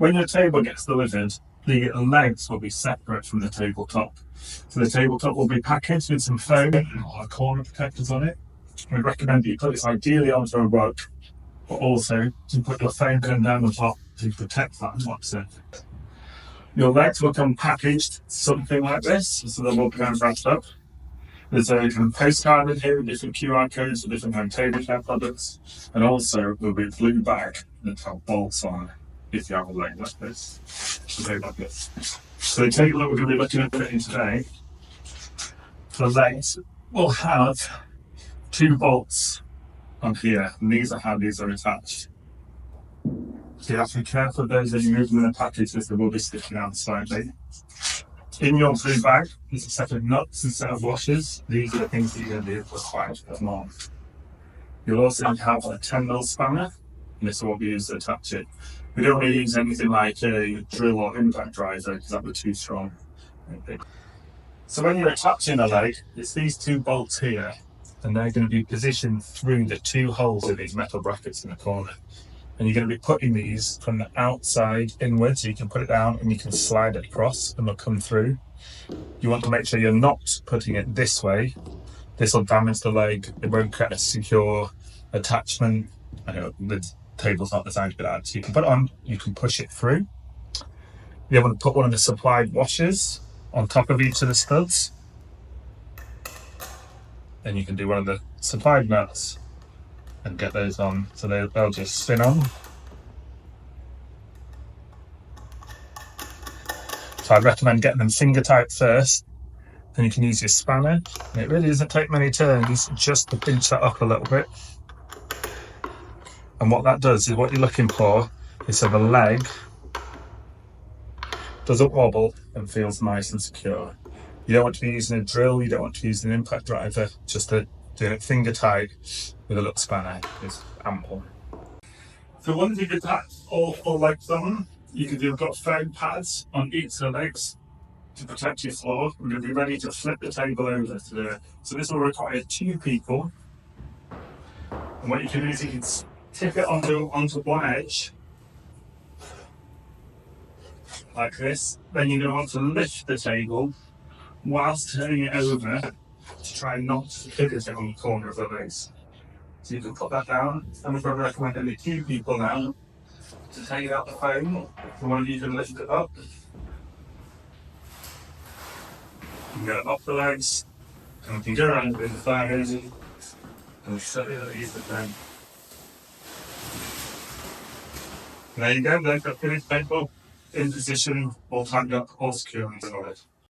When your table gets delivered, the legs will be separate from the tabletop. So the tabletop will be packaged with some foam or corner protectors on it. We recommend that you put this ideally onto a rug, but also to put your foam cone down the top to protect that top surface. Your legs will come packaged something like this, so they will become wrapped up. There's a postcard in here with different QR codes for different home table care products, and also there'll be a blue bag that have bolts on if you have a leg like this. So the table that we're going to be looking at fitting today, the legs will have 2 bolts on here, and these are how these are attached. So you have to be careful of those as you move them in the package, because they will be sticking out slightly. In your blue bag, there's a set of nuts and a set of washers. These are the things that you're going to be required to put them on. You'll also have a 10mm spanner, and this will be used to attach it. We don't want to use anything like a drill or impact driver, because that would be too strong. So when you're attaching a leg, it's these 2 bolts here, and they're going to be positioned through the 2 holes in these metal brackets in the corner. And you're going to be putting these from the outside inwards, so you can put it down and you can slide it across and they'll come through. You want to make sure you're not putting it this way. This will damage the leg. It won't create a secure attachment. I know the table's not designed for that. So you can put it on, you can push it through. You want to put one of the supplied washers on top of each of the studs. Then you can do one of the supplied nuts and get those on, so they'll just spin on. So I'd recommend getting them finger tight first, then you can use your spanner. And it really doesn't take many turns just to pinch that up a little bit. And what that does is, what you're looking for is so the leg doesn't wobble and feels nice and secure. You don't want to be using a drill, you don't want to be using an impact driver, just to do it finger tight with a little spanner is ample. So once you've attached all 4 legs on, you've got foam pads on each of the legs to protect your floor. We're going to be ready to flip the table over to do it. So this will require 2 people. And what you can do is you can tip it onto one edge, like this. Then you're going to want to lift the table whilst turning it over to try not to hit it on the corner of the legs. So you can put that down, and we're going to recommend only 2 people now to take out the foam. So one of you can lift it up. You can go up the legs, and we can go around with the thighs, and we'll show you how to use the foam. And there you go, they've got finished table in position, all tagged up, all secure and solid.